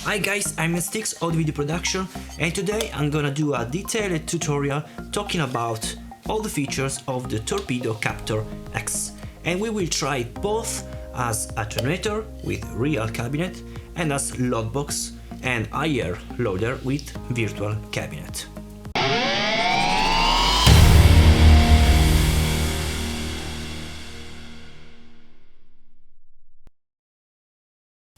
Hi guys, I'm Steex Audio Video Production, and today I'm gonna do a detailed tutorial talking about all the features of the Torpedo Captor X, and we will try it both as attenuator with real cabinet and as loadbox and higher loader with virtual cabinet.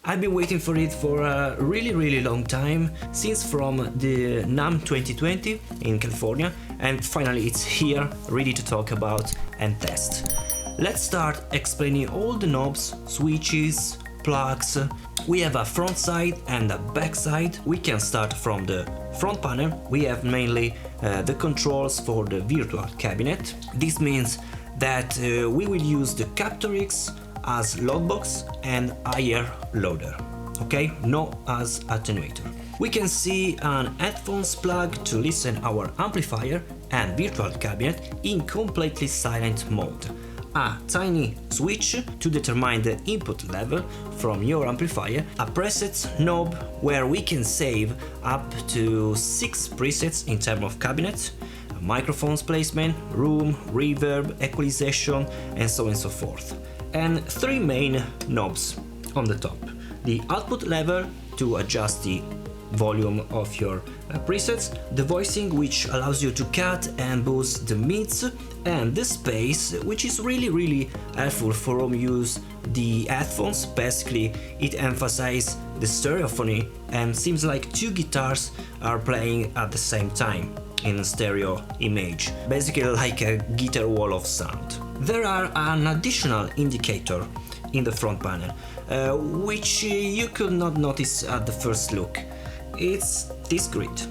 I've been waiting for it for a really long time, since from the NAMM 2020 in California, and finally it's here, ready to talk about and test. Let's start explaining all the knobs, switches, plugs. We have a front side and a back side. We can start from the front panel. We have mainly the controls for the virtual cabinet. This means that we will use the Captor X as loadbox and higher loader, okay, not as attenuator. We can see an headphones plug to listen our amplifier and virtual cabinet in completely silent mode, a tiny switch to determine the input level from your amplifier, a presets knob where we can save up to 6 presets in terms of cabinet, microphones placement, room, reverb, equalization, and so on and so forth. And 3 main knobs on the top. The output lever to adjust the volume of your presets, the voicing which allows you to cut and boost the mids, and the space which is really helpful for home use. The headphones, basically it emphasizes the stereophony and seems like 2 guitars are playing at the same time in stereo image, basically like a guitar wall of sound. There are an additional indicator in the front panel, which you could not notice at the first look. It's this grid.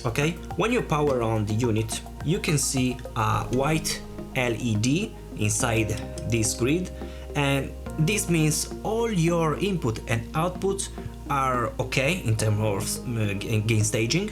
Okay, when you power on the unit, you can see a white LED inside this grid, and this means all your input and output are okay in terms of gain staging,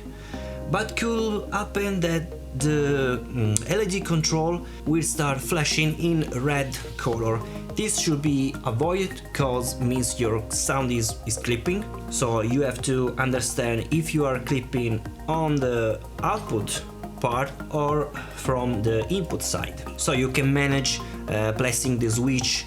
but could happen that the LED control will start flashing in red color. This should be avoided cause means your sound is clipping, so you have to understand if you are clipping on the output part or from the input side. So you can manage placing the switch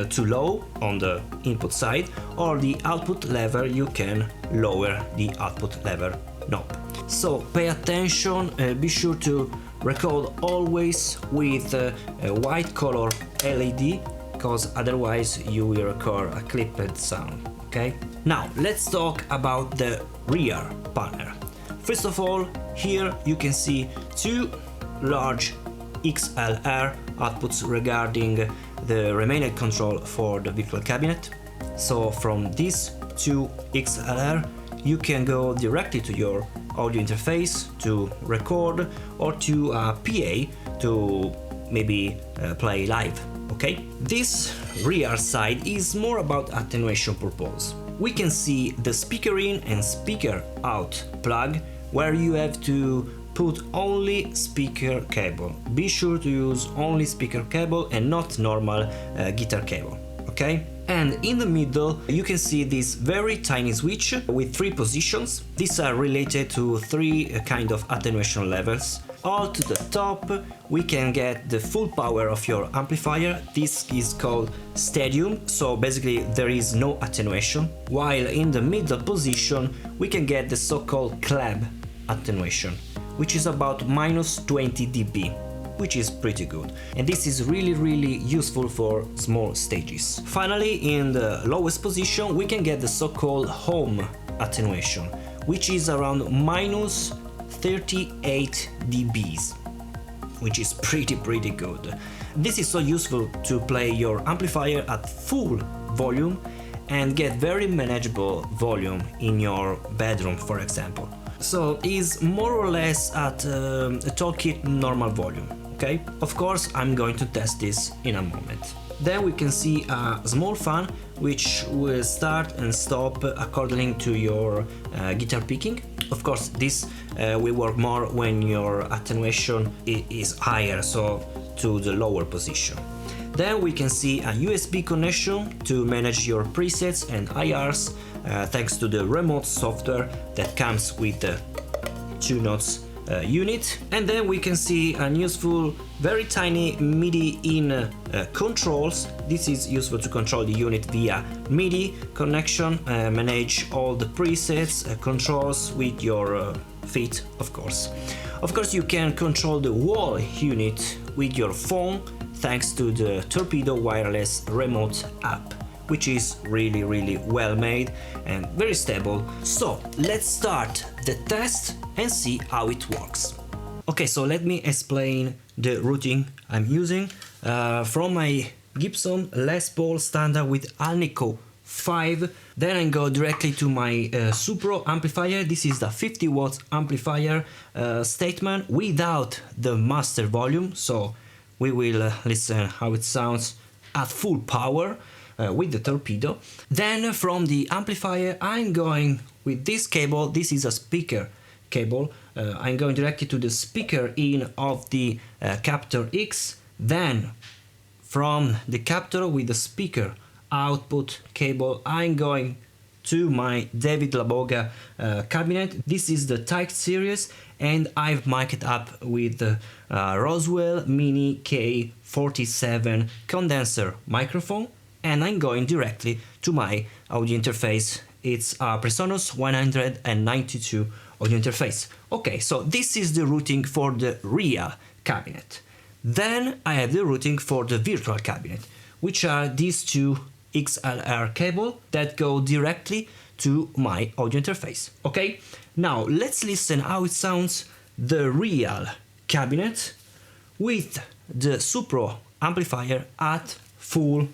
too low on the input side, or the output lever you can lower the output lever knob. So pay attention, be sure to record always with a white color LED, because otherwise you will record a clipped sound, okay? Now let's talk about the rear panel. First of all, here you can see 2 large XLR outputs regarding the remaining control for the virtual cabinet. So from these 2 XLR you can go directly to your audio interface to record, or to a PA to maybe play live, okay? This rear side is more about attenuation purpose. We can see the speaker in and speaker out plug, where you have to put only speaker cable. Be sure to use only speaker cable and not normal guitar cable, okay? And in the middle you can see this very tiny switch with 3 positions. These are related to 3 kind of attenuation levels. All to the top we can get the full power of your amplifier. This is called stadium, so basically there is no attenuation. While in the middle position we can get the so-called clap attenuation, which is about minus 20 dB, which is pretty good, and this is really useful for small stages. Finally, in the lowest position we can get the so-called home attenuation, which is around minus 38 dBs, which is pretty good. This is so useful to play your amplifier at full volume and get very manageable volume in your bedroom, for example. So is more or less at a toolkit normal volume, okay? Of course I'm going to test this in a moment. Then we can see a small fan which will start and stop according to your guitar picking. Of course this will work more when your attenuation is higher, so to the lower position. Then we can see a USB connection to manage your presets and IRs thanks to the remote software that comes with the 2 notes unit. And then we can see an useful, very tiny MIDI in controls. This is useful to control the unit via MIDI connection, manage all the presets, controls with your feet, of course. Of course, you can control the whole unit with your phone thanks to the Torpedo Wireless remote app, which is really well made and very stable. So let's start the test and see how it works. Okay, so let me explain the routing I'm using. From my Gibson Les Paul standard with Alnico 5, then I go directly to my Supro amplifier. This is the 50 watts amplifier statement without the master volume, so we will listen how it sounds at full power with the Torpedo. Then from the amplifier I'm going with this cable. This is a speaker cable. I'm going directly to the speaker in of the Captor X. Then from the Captor with the speaker output cable I'm going to my 𝙤𝙗𝙗 cabinet. This is the Type series and I've mic'd up with the Roswell Mini K47 condenser microphone, and I'm going directly to my audio interface. It's a Presonus 192 audio interface. Okay, so this is the routing for the real cabinet. Then I have the routing for the virtual cabinet, which are these two XLR cable that go directly to my audio interface. Okay, now let's listen how it sounds the real cabinet with the Supro amplifier at full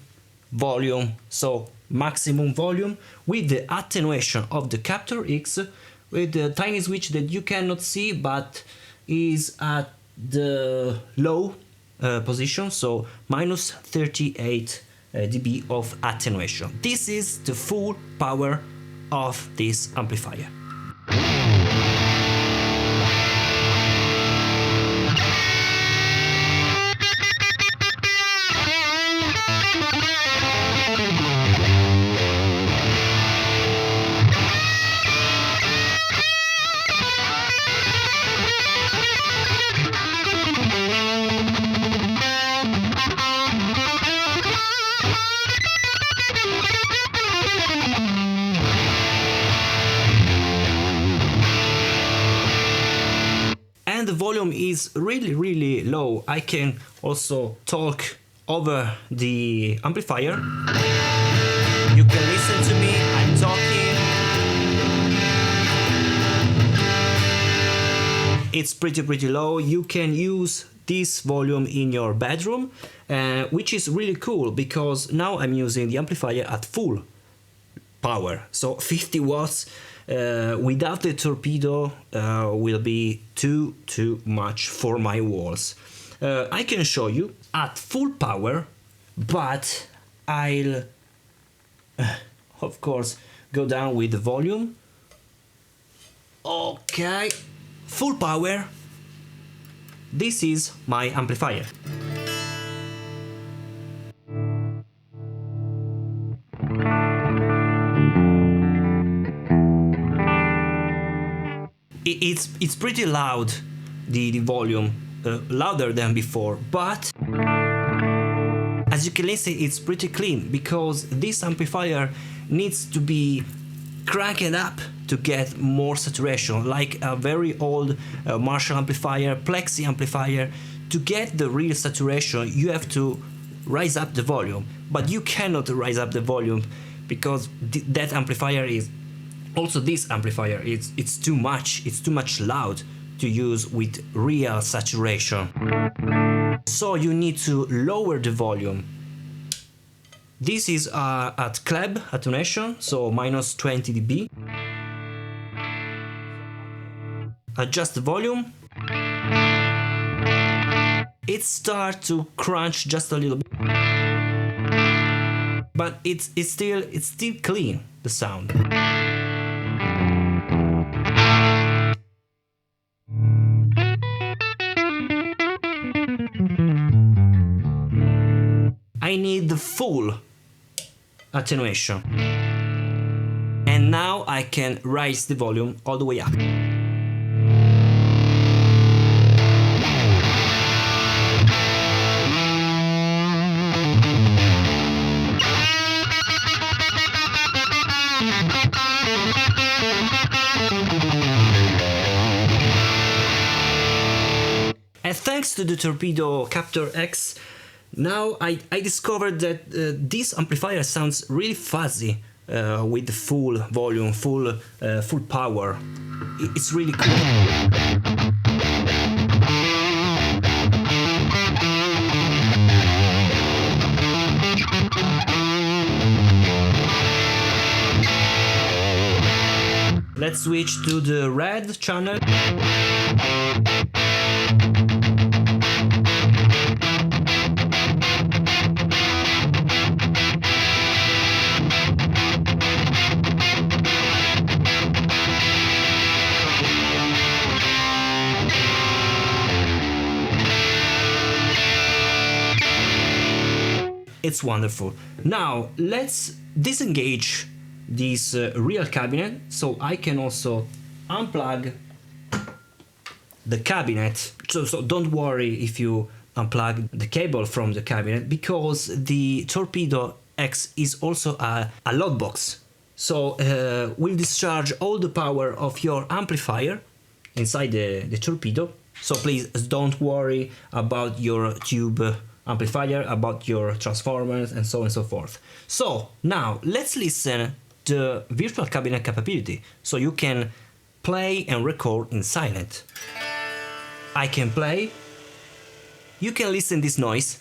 volume, so maximum volume, with the attenuation of the Captor X, with the tiny switch that you cannot see but is at the low position, so minus 38 dB of attenuation. This is the full power of this amplifier. And the volume is really low. I can also talk over the amplifier. You can listen to me, I'm talking. It's pretty low. You can use this volume in your bedroom, which is really cool because now I'm using the amplifier at full power, so 50 watts. Without the Torpedo will be too much for my walls. I can show you at full power, but I'll of course go down with the volume. Okay, full power. This is my amplifier. It's pretty loud, the volume, louder than before, but as you can listen, it's pretty clean because this amplifier needs to be cranked up to get more saturation, like a very old Marshall amplifier, Plexi amplifier. To get the real saturation, you have to raise up the volume, but you cannot raise up the volume because that amplifier is also this amplifier. It's too much loud to use with real saturation. So you need to lower the volume. This is at club attenuation, so minus 20 dB. Adjust the volume. It starts to crunch just a little bit, but it's still clean, the sound. I need the full attenuation. And And now I can raise the volume all the way up. And thanks to the Torpedo Captor X, now I discovered that this amplifier sounds really fuzzy with the full volume, full power. It's really cool. Let's switch to the red channel. It's wonderful. Now let's disengage this real cabinet so I can also unplug the cabinet. So don't worry if you unplug the cable from the cabinet, because the Torpedo X is also a load box. So will discharge all the power of your amplifier inside the Torpedo. So please don't worry about your tube amplifier, about your transformers, and so on and so forth. So now let's listen the virtual cabinet capability, so you can play and record in silent. I can play, you can listen this noise.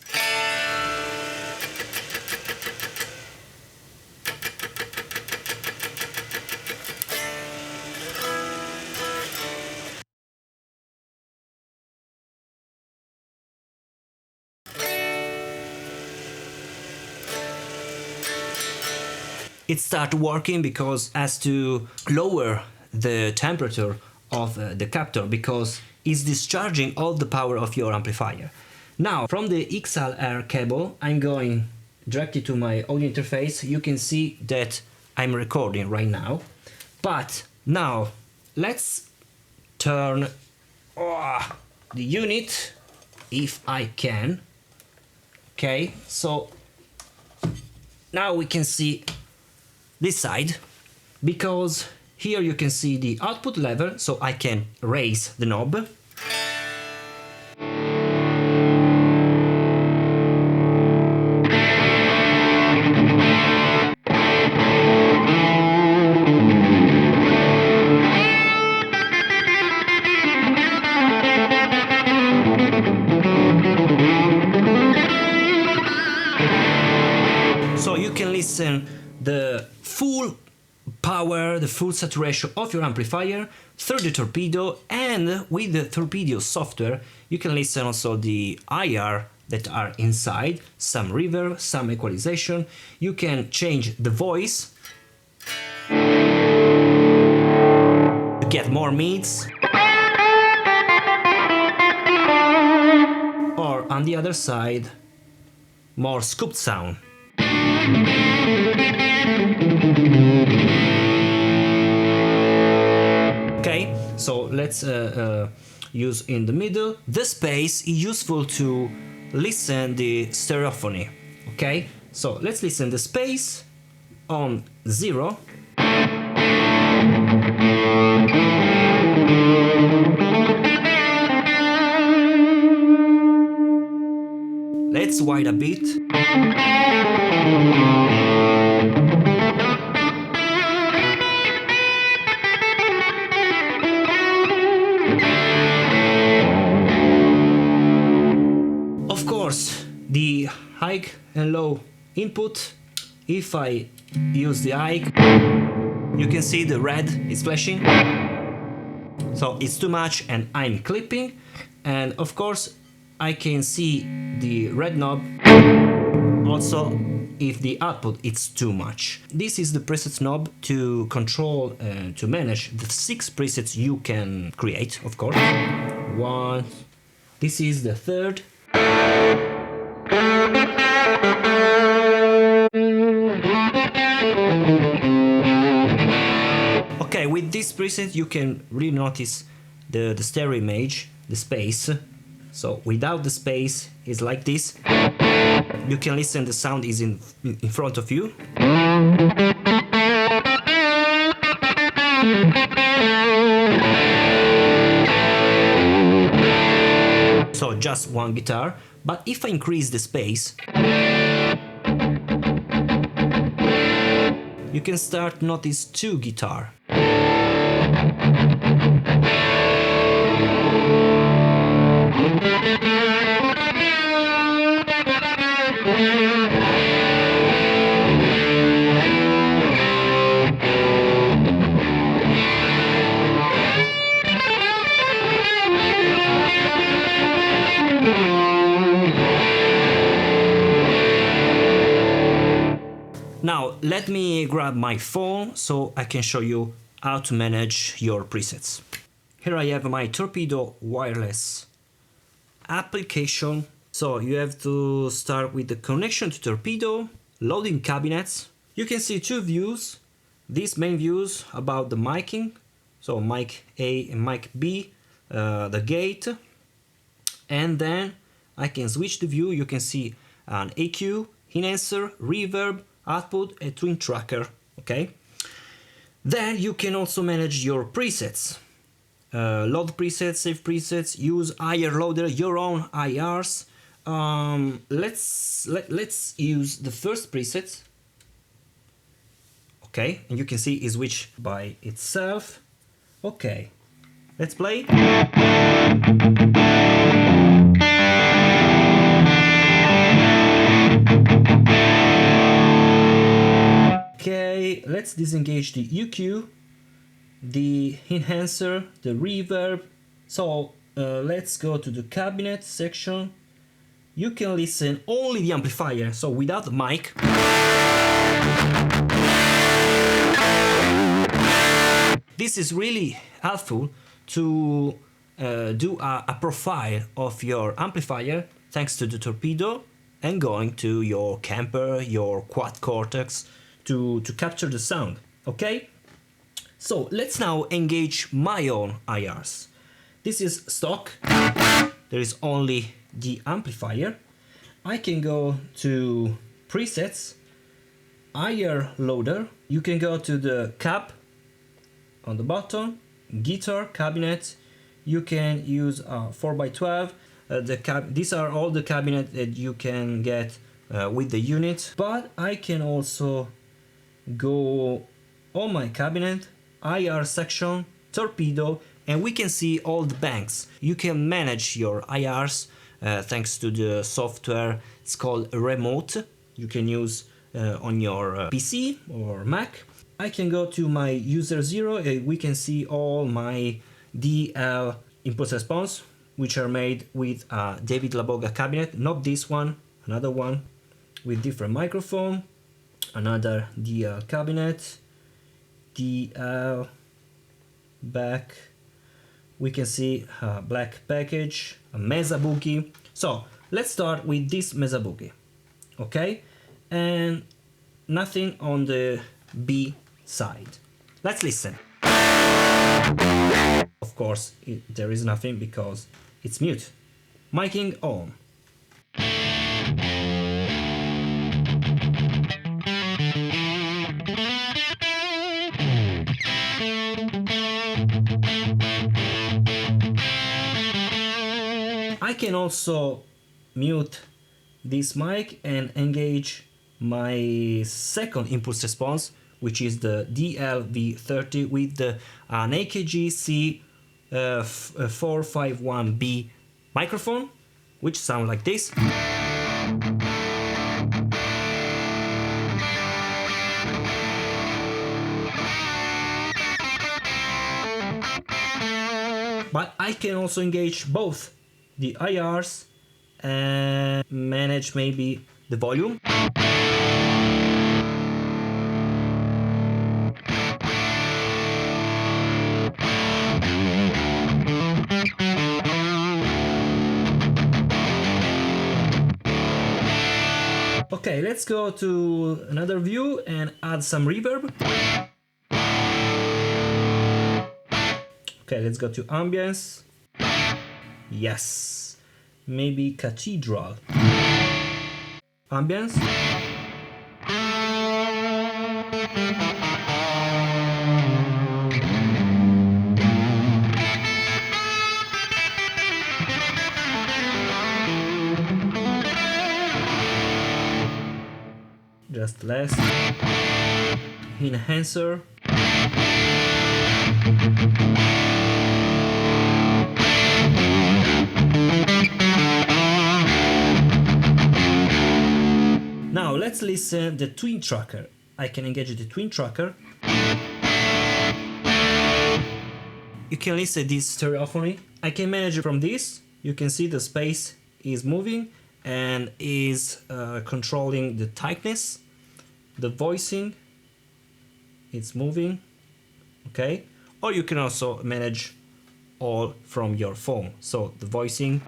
It started working because it has to lower the temperature of the captor, because it's discharging all the power of your amplifier. Now from the XLR cable I'm going directly to my audio interface. You can see that I'm recording right now, but now let's turn the unit if I can. Okay, so now we can see this side, because here you can see the output level, so I can raise the knob. So you can listen the full power, the full saturation of your amplifier through the Torpedo, and with the Torpedo software you can listen also the IR that are inside, some reverb, some equalization. You can change the voice to get more mids, or on the other side more scooped sound. Okay, so let's use in the middle. The space is useful to listen the stereophony. Okay, so let's listen the space on 0. Let's widen a bit. Of course, the high and low input, if I use the high, you can see the red is flashing, so it's too much and I'm clipping. And of course I can see the red knob also if the output is too much. This is the presets knob to control to manage the 6 presets you can create, of course. One, this is the third. this preset you can really notice the stereo image, the space. So without the space is like this. You can listen, the sound is in front of you. So just one guitar, but if I increase the space, you can start notice two guitar. Now let me grab my phone so I can show you how to manage your presets. Here I have my Torpedo Wireless application. So you have to start with the connection to Torpedo, loading cabinets. You can see two views. These main views about the miking, so mic A and mic B, the gate, and then I can switch the view. You can see an EQ, enhancer, reverb, output, a twin tracker. Okay. Then you can also manage your presets. Load presets, save presets, use higher loader, your own IRs. Let's use the first preset. Okay, and you can see it switch by itself. Okay, let's play. Okay, let's disengage the EQ, the enhancer, the reverb. So let's go to the cabinet section. You can listen only the amplifier, so without the mic. This is really helpful to do a profile of your amplifier thanks to the Torpedo and going to your Camper, your Quad Cortex to capture the sound. Okay? So let's now engage my own IRs. This is stock. There is only the amplifier. I can go to presets, higher loader. You can go to the cab on the bottom, guitar cabinet. You can use 4x12. These are all the cabinets that you can get with the unit. But I can also go on my cabinet, IR section, Torpedo, and we can see all the banks. You can manage your IRs thanks to the software. It's called Remote. You can use on your PC or Mac. I can go to my user 0 and we can see all my DL impulse response, which are made with a David Laboga cabinet, not this one, another one with different microphone, another DL cabinet, DL back. We can see a black package, a Mesa Boogie. So let's start with this Mesa Boogie, okay? And nothing on the B side. Let's listen. Of course, there is nothing because it's mute. Miking on. I can also mute this mic and engage my second impulse response, which is the DLV30 with an AKG C451B microphone, which sounds like this. But I can also engage both the IRs and manage maybe the volume. Okay, let's go to another view and add some reverb. Okay, let's go to ambience. Yes, maybe cathedral. Ambience. Just less. Enhancer. Now let's listen the twin tracker. I can engage the twin tracker. You can listen this stereophony. I can manage it from this. You can see the space is moving and is controlling the tightness, the voicing. It's moving, okay? Or you can also manage all from your phone. So the voicing.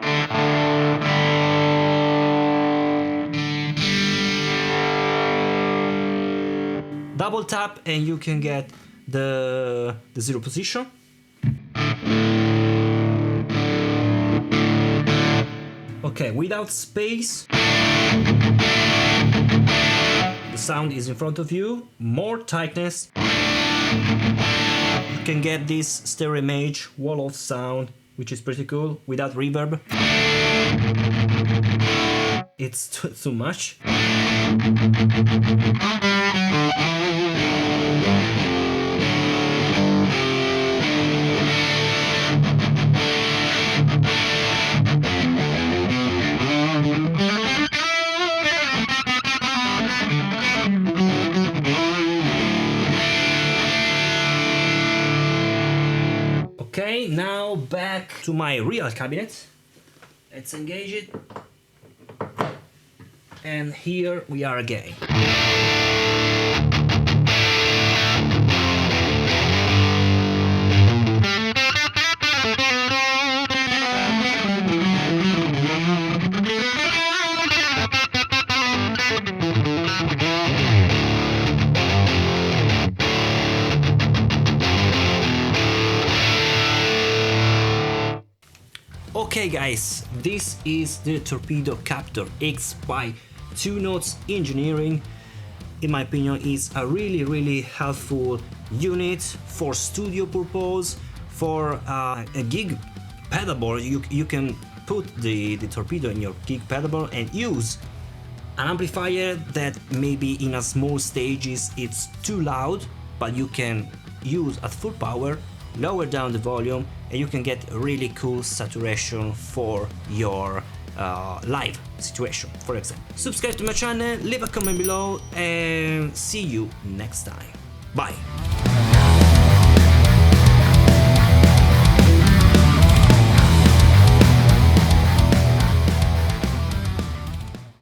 Double tap and you can get the zero position. Okay, without space, the sound is in front of you, more tightness. You can get this stereo image, wall of sound, which is pretty cool, without reverb. It's too much. Okay, now back to my real cabinet. Let's engage it. And here we are again. Okay guys, this is the Torpedo Captor X by 2 Notes Engineering. In my opinion, it's a really helpful unit for studio purpose, for a gig pedalboard. You can put the torpedo in your gig pedalboard and use an amplifier that maybe in a small stages it's too loud, but you can use at full power, lower down the volume, and you can get really cool saturation for your live situation, for example. Subscribe to my channel, leave a comment below, and see you next time. Bye!